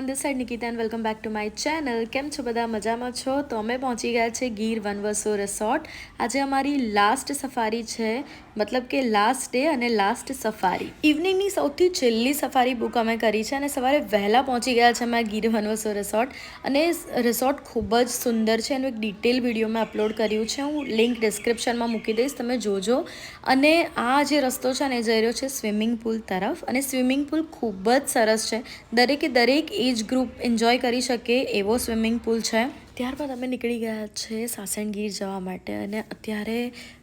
Everyone, this side Nikita and welcome back to my channel. કેમ છો બધા? મજામાં છો? તો અમે પહોંચી ગયા છે ગીર વનવસો રિસોર્ટ. આજે અમારી લાસ્ટ સફારી છે, મતલબ કે લાસ્ટ ડે અને લાસ્ટ સફારી. ઇવનિંગની સૌથી છેલ્લી સફારી બુક અમે કરી છે અને સવારે વહેલા પહોંચી ગયા છે અમે ગીર વનવસો રિસોર્ટ. અને રિસોર્ટ ખૂબ જ સુંદર છે. એનું એક ડિટેલ વિડીયો મેં અપલોડ કર્યું છે, હું લિંક ડિસ્ક્રિપ્શનમાં મૂકી દઈશ, તમે જોજો. અને આ જે રસ્તો છે ને જઈ રહ્યો છે સ્વિમિંગ પુલ તરફ, અને સ્વિમિંગ પુલ ખૂબ જ સરસ છે. દરેકે દરેક એજ ગ્રુપ એન્જોય કરી શકે એવો સ્વિમિંગ પુલ છે. ત્યારબાદ અમે નીકળી ગયા છે સાસણગીર જવા માટે, અને અત્યારે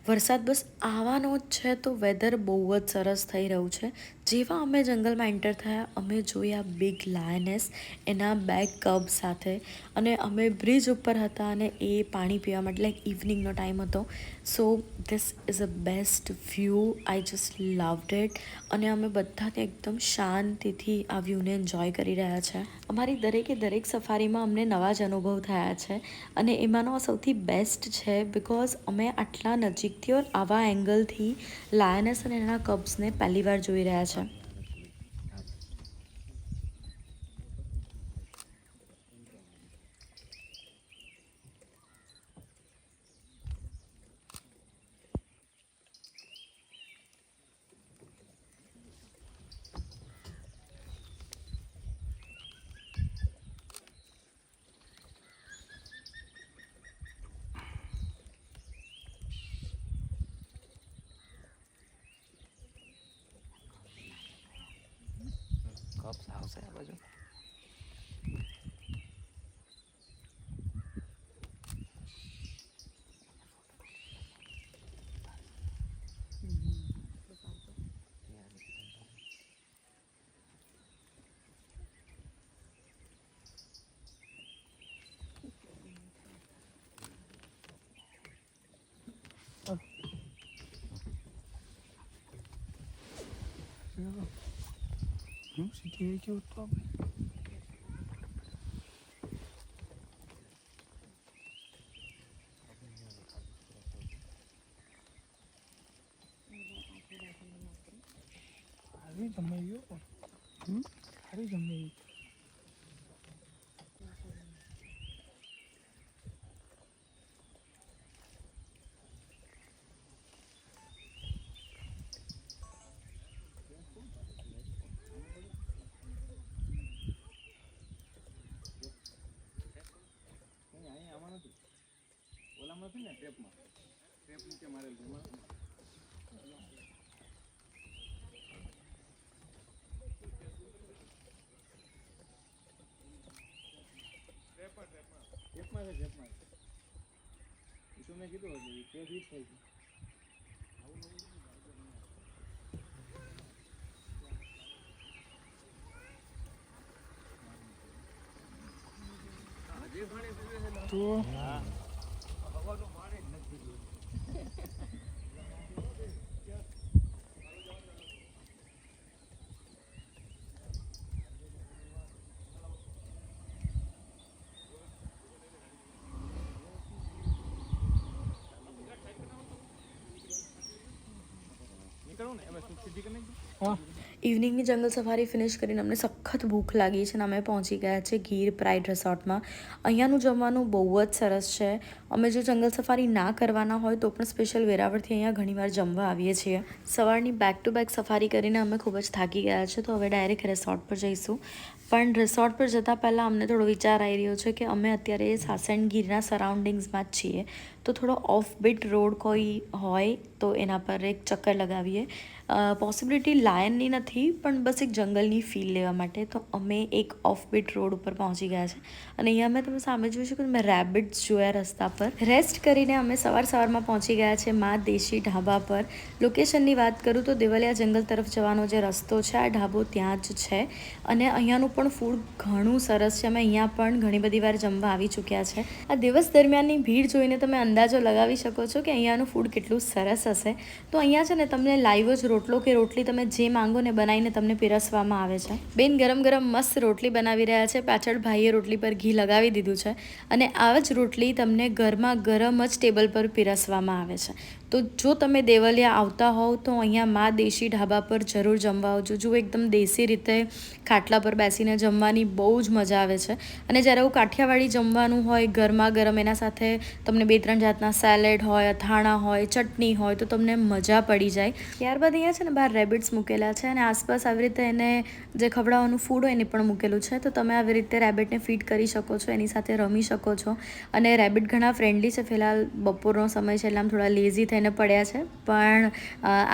વરસાદ બસ આવવાનો જ છે, તો વેધર બહુ જ સરસ થઈ રહ્યું છે. જેવા અમે જંગલમાં એન્ટર થયા, અમે જોયા બિગ લાયનેસ એના 2 કબ સાથે, અને અમે બ્રિજ ઉપર હતા અને એ પાણી પીવા માટે, લાઈક ઇવનિંગનો ટાઈમ હતો. So this is a best view, I just loved it. અને અમે બધા ત્યાં એકદમ શાંતિથી આ વ્યૂને એન્જોય કરી રહ્યા છે. અમારી દરેકે દરેક સફારીમાં અમને નવા જ અનુભવ થયા છે, અને એમાંનો આ સૌથી બેસ્ટ છે બિકોઝ અમે આટલા નજીકથી ઓર આવા એંગલથી લાયનસ અને એના કબ્સને પહેલી વાર જોઈ રહ્યા છે. કપ્સ આવશે આ બાજુ. સીધી ગયો તો સારી જમાઈ ગયો. સારી જમાઈ. ઓલામાં નથી ને ટેપમાં, ટેપ નીચે મારેલ છે એમાં. ટેપમાં છે, ટેપમાં એ તો મેં કીધું હતું ટેપ હિટ થાય છે. તો નીકળવું ને એમાં સીધી કરી નાખી. ઇવનિંગની જંગલ સફારી ફિનિશ કરીને અમને સખત ભૂખ લાગી છે, અને અમે પહોંચી ગયા છે ગીર પ્રાઇડ રિસોર્ટમાં. અહીંયાનું જમવાનું બહુ જ સરસ છે. અમે જો જંગલ સફારી ના કરવાના હોય તો પણ સ્પેશિયલ વેરાવળથી અહીંયા ઘણીવાર જમવા આવીએ છીએ. સવારની બેક ટુ બેક સફારી કરીને અમે ખૂબ જ થાકી ગયા છે, તો હવે ડાયરેક્ટ રિસોર્ટ પર જઈશું. પણ રિસોર્ટ પર જતાં પહેલાં અમને થોડો વિચાર આવી રહ્યો છે કે અમે અત્યારે સાસણગીરના સરાઉન્ડિંગ્સમાં જ છીએ, તો થોડો ઓફ બીટ રોડ કોઈ હોય તો એના પર એક ચક્કર લગાવીએ. પોસિબિલિટી લાયનની નથી, પણ બસ એક જંગલની ફીલ લેવા માટે. તો અમે એક ઓફ બીટ રોડ ઉપર પહોંચી ગયા છે, અને અહીંયા મેં તમે સામે જોઈ શકો મેં રેબિટ્સ જોયા રસ્તા પર. રેસ્ટ કરીને અમે સવારમાં પહોંચી ગયા છે મા દેશી ઢાબા પર. લોકેશનની વાત કરું તો દેવલિયા જંગલ તરફ જવાનો જે રસ્તો છે, આ ઢાબો ત્યાં જ છે. અને અહીંયાનું પણ ફૂડ ઘણું સરસ છે. અમે અહીંયા પણ ઘણી બધી વાર જમવા આવી ચૂક્યા છે. આ દિવસ દરમિયાનની ભીડ જોઈને તમે અંદાજો લગાવી શકો છો કે અહીંયાનું ફૂડ કેટલું સરસ હશે. તો અહીંયા છે ને તમને લાઈવ જ રોટલો કે રોટલી તમે જે માંગો ને બનાવીને તમને પીરસવામાં આવે છે. બેન ગરમ ગરમ મસ્ત રોટલી બનાવી રહ્યા છે. પાછળ ભાઈએ રોટલી પર ઘી લગાવી દીધું છે અને આ જ રોટલી તમને ગરમા ગરમ જ ટેબલ પર પીરસવામાં આવે છે. તો જો તમે દેવલિયા આવતા હોવ તો અહીંયા મા દેશી ઢાબા પર જરૂર જમવા આવજો. જો એકદમ દેશી રીતે ખાટલા પર બેસીને જમવાની બહુ જ મજા આવે છે. અને જ્યારે એવું કાઠિયાવાડી જમવાનું હોય ગરમા ગરમ, એના સાથે તમને 2-3 જાતના સેલેડ હોય, અથાણા હોય, ચટણી હોય તો તમને મજા પડી જાય. ત્યારબાદ અહીંયા છે ને બહાર રેબિટ્સ મૂકેલા છે અને આસપાસ આવી રીતે એને જે ખવડાવવાનું ફૂડ હોય એને પણ મૂકેલું છે. તો તમે આવી રીતે રેબિટને ફીડ કરી શકો છો, એની સાથે રમી શકો છો. અને રેબિટ ઘણા ફ્રેન્ડલી છે. ફિલહાલ બપોરનો સમય છે એટલે આમ થોડા લેઝી થઈને પડ્યા છે, પણ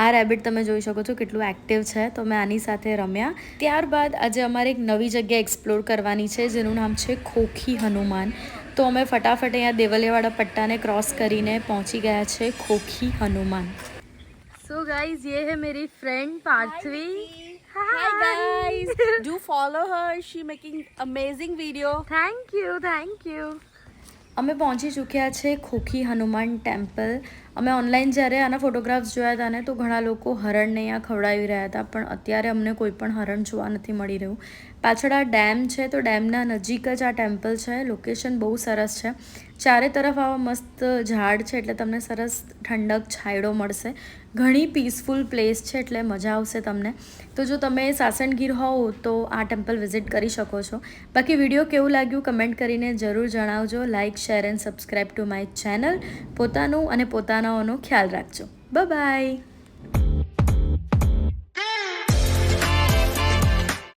આ રેબિટ તમે જોઈ શકો છો કેટલું એક્ટિવ છે. તો મેં આની સાથે રમ્યા. ત્યારબાદ આજે અમારે એક નવી જગ્યા એક્સપ્લોર કરવાની છે જેનું નામ છે ખોખી હનુમાન. તો અમે ફટાફટ અહીંયા દેવલિયાવાળા પટ્ટાને ક્રોસ કરીને પહોંચી ગયા છે ખોખી હનુમાન. સો ગાઈઝ ये है मेरी friend Parthavi. Hi guys, do follow her. She making amazing video. Thank you. અમે પહોંચી ચૂક્યા છે ખોખી હનુમાન ટેમ્પલ. અમે ઓનલાઈન જ્યારે આના ફોટોગ્રાફ્સ જોયા હતા ને તો ઘણા લોકો હરણને અહીંયા ખવડાવી રહ્યા હતા, પણ અત્યારે અમને કોઈ પણ હરણ જોવા નથી મળી રહ્યું. પાછળ આ ડેમ છે તો ડેમના નજીક જ આ ટેમ્પલ છે. લોકેશન બહુ સરસ છે. ચારે તરફ આવા મસ્ત ઝાડ છે એટલે તમને સરસ ઠંડક છાંયડો મળશે. ઘણી પીસફુલ પ્લેસ છે એટલે મજા આવશે તમને. તો જો તમે સાસણગીર હોવ તો આ ટેમ્પલ વિઝિટ કરી શકો છો. બાકી વિડીયો કેવું લાગ્યું કમેન્ટ કરીને જરૂર જણાવજો. Like, share and subscribe to my channel. પોતાનું અને પોતાનાઓનો ખ્યાલ રાખજો. બાય.